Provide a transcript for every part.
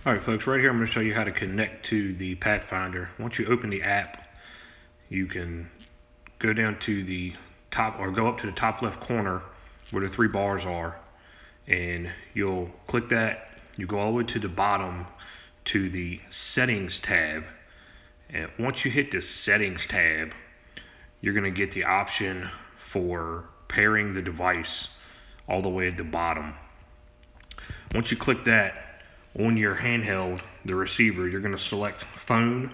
Alright folks, right here I'm going to show you how to connect to the Pathfinder. Once you open the app, you can go down to the top or go up to the top left corner where the three bars are, and you'll click that. You go all the way to the bottom to the settings tab, and once you hit the settings tab, you're going to get the option for pairing the device all the way at the bottom. Once you click that, on your handheld, the receiver, you're going to select phone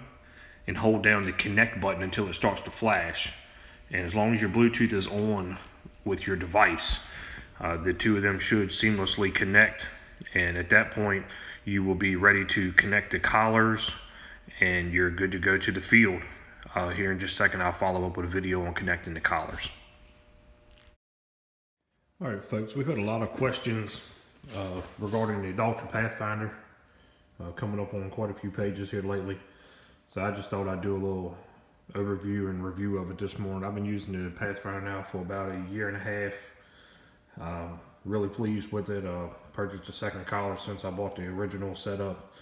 and hold down the connect button until it starts to flash. And as long as your Bluetooth is on with your device, the two of them should seamlessly connect. And at that point, you will be ready to connect the collars and you're good to go to the field. Here in just a second, I'll follow up with a video on connecting the collars. All right, folks, we've had a lot of questions regarding the Dogtra Pathfinder, coming up on quite a few pages here lately. So I just thought I'd do a little overview and review of it this morning. I've been using the Pathfinder now for about a year and a half. Really pleased with it. Purchased a second collar since I bought the original setup.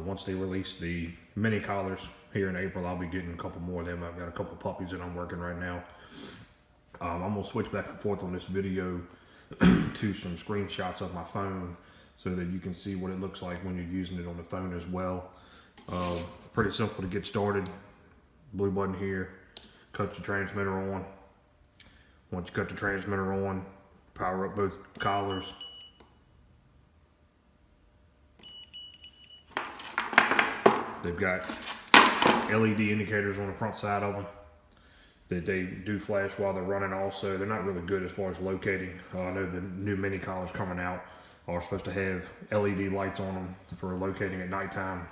Once they release the mini collars here in April, I'll be getting a couple more of them. I've got a couple puppies that I'm working right now. I'm gonna switch back and forth on this video to some screenshots of my phone so that you can see what it looks like when you're using it on the phone as well. Pretty simple to get started. Blue button here, cut your transmitter on. Once you cut the transmitter on, power up both collars. They've got LED indicators on the front side of them that they do flash while they're running also. They're not really good as far as locating. I know the new mini collars coming out are supposed to have LED lights on them for locating at nighttime.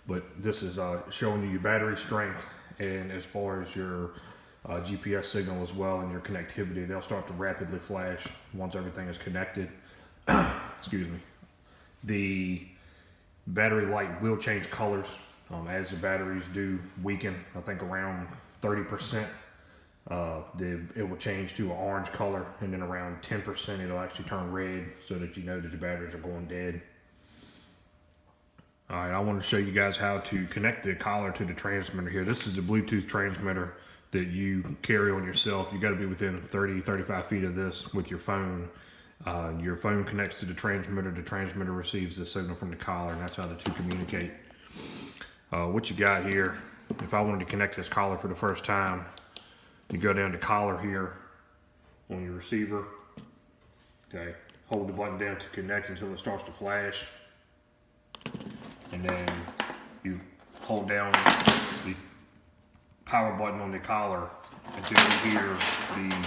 But this is showing you your battery strength, and as far as your GPS signal as well and your connectivity, they'll start to rapidly flash once everything is connected. Excuse me. The battery light will change colors as the batteries do weaken. I think around 30%, it will change to an orange color, and then around 10% it'll actually turn red, so that you know that the batteries are going dead. Alright, I want to show you guys how to connect the collar to the transmitter here. This is the Bluetooth transmitter that you carry on yourself. You got to be within 30-35 feet of this with your phone. Your phone connects to the transmitter receives the signal from the collar, and that's how the two communicate. What you got here, if I wanted to connect this collar for the first time, you go down to collar here on your receiver. Okay, hold the button down to connect until it starts to flash, and then you hold down the power button on the collar until you hear the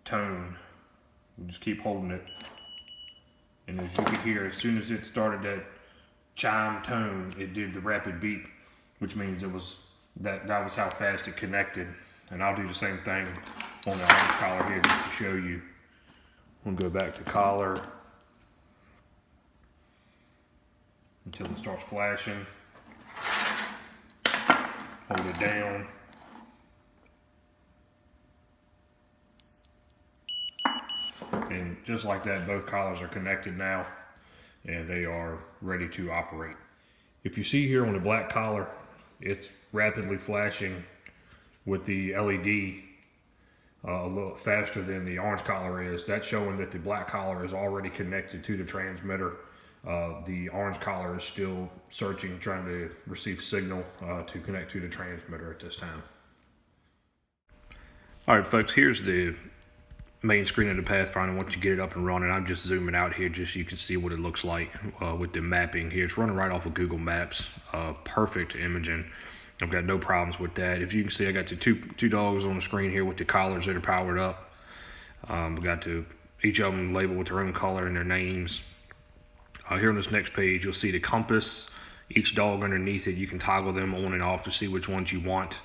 tone. You just keep holding it, and as you can hear, as soon as it started that chime tone, it did the rapid beep, which means it was that was how fast it connected. And I'll do the same thing on the orange collar here just to show you. We'll go back to collar until it starts flashing. Hold it down. And just like that, both collars are connected now, and they are ready to operate. If you see here on the black collar, it's rapidly flashing with the LED a little faster than the orange collar is. That's showing that the black collar is already connected to the transmitter. The orange collar is still searching, trying to receive signal to connect to the transmitter at this time. All right, folks, here's the main screen of the Pathfinder. Once you get it up and running, I'm just zooming out here just so you can see what it looks like with the mapping here. It's running right off of Google Maps. Perfect imaging. I've got no problems with that. If you can see, I got the two dogs on the screen here with the collars that are powered up. I've got each of them labeled with their own color and their names. Here on this next page, you'll see the compass. Each dog underneath it, you can toggle them on and off to see which ones you want.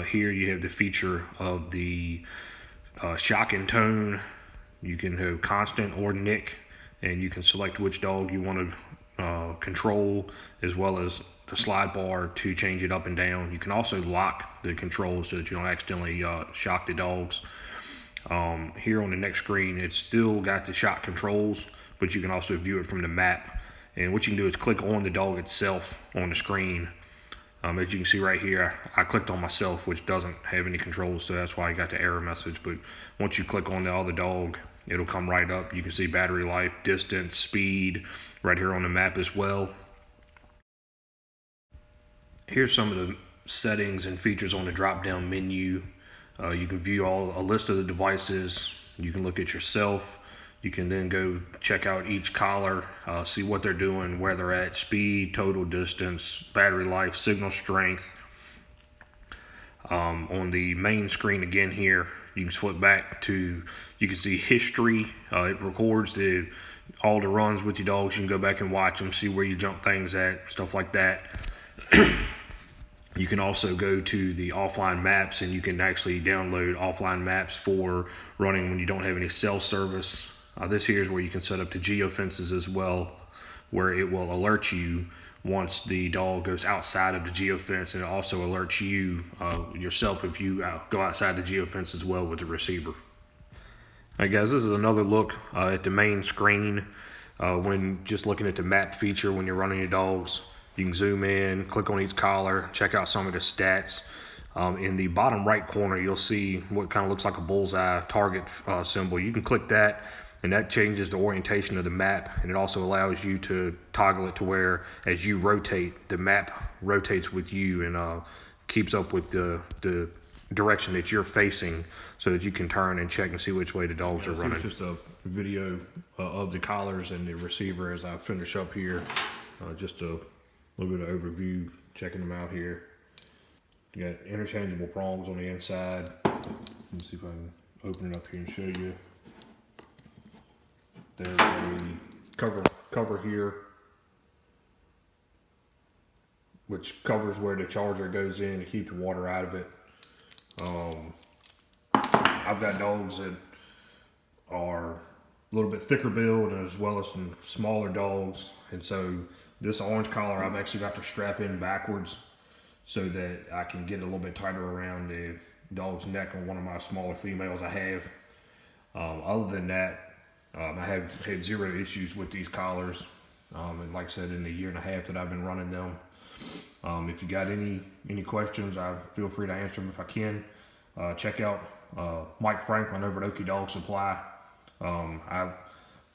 Here you have the feature of the shock and tone. You can have constant or nick, and you can select which dog you want to control, as well as the slide bar to change it up and down. You can also lock the controls so that you don't accidentally shock the dogs. Here on the next screen, it's still got the shock controls, but you can also view it from the map. And what you can do is click on the dog itself on the screen. As you can see right here, I clicked on myself, which doesn't have any controls, so that's why I got the error message. But once you click on the other dog, it'll come right up. You can see battery life, distance, speed, right here on the map as well. Here's some of the settings and features on the drop-down menu. You can view a list of the devices. You can look at yourself. You can then go check out each collar, see what they're doing, where they're at, speed, total distance, battery life, signal strength. On the main screen again here, you can flip back to, you can see history. It records all the runs with your dogs. You can go back and watch them, see where you jump things at, stuff like that. You can also go to the offline maps, and you can actually download offline maps for running when you don't have any cell service. This here is where you can set up the geofences as well, where it will alert you once the dog goes outside of the geofence, and it also alerts you yourself if you go outside the geofence as well with the receiver. All right, guys, this is another look at the main screen. When just looking at the map feature when you're running your dogs, you can zoom in, click on each collar, check out some of the stats. In the bottom right corner, you'll see what kind of looks like a bullseye target symbol. You can click that, and that changes the orientation of the map, and it also allows you to toggle it to where as you rotate, the map rotates with you and keeps up with the direction that you're facing, so that you can turn and check and see which way the dogs are running. Just a video of the collars and the receiver as I finish up here. Just a little bit of overview, checking them out here. You got interchangeable prongs on the inside. Let's see if I can open it up here and show you. There's a cover here, which covers where the charger goes in to keep the water out of it. I've got dogs that are a little bit thicker build, as well as some smaller dogs, and so this orange collar I've actually got to strap in backwards so that I can get a little bit tighter around the dog's neck on one of my smaller females I have. Other than that, I have had zero issues with these collars, and like I said, in the year and a half that I've been running them. If you got any questions, I feel free to answer them if I can. Check out Mike Franklin over at Okie Dog Supply. I've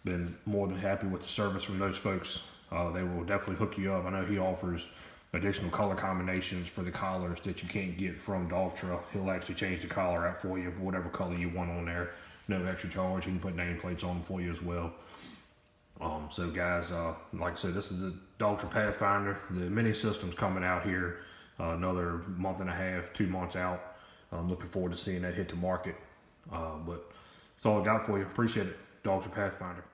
been more than happy with the service from those folks. They will definitely hook you up. I know he offers additional color combinations for the collars that you can't get from Dogtra. He'll actually change the collar out for you, whatever color you want on there. No extra charge. He can put nameplates on them for you as well. So guys, like I said, this is a Dogtra Pathfinder. The mini system's coming out here another month and a half, 2 months out. I'm looking forward to seeing that hit the market. But that's all I got for you. Appreciate it. Dogtra Pathfinder.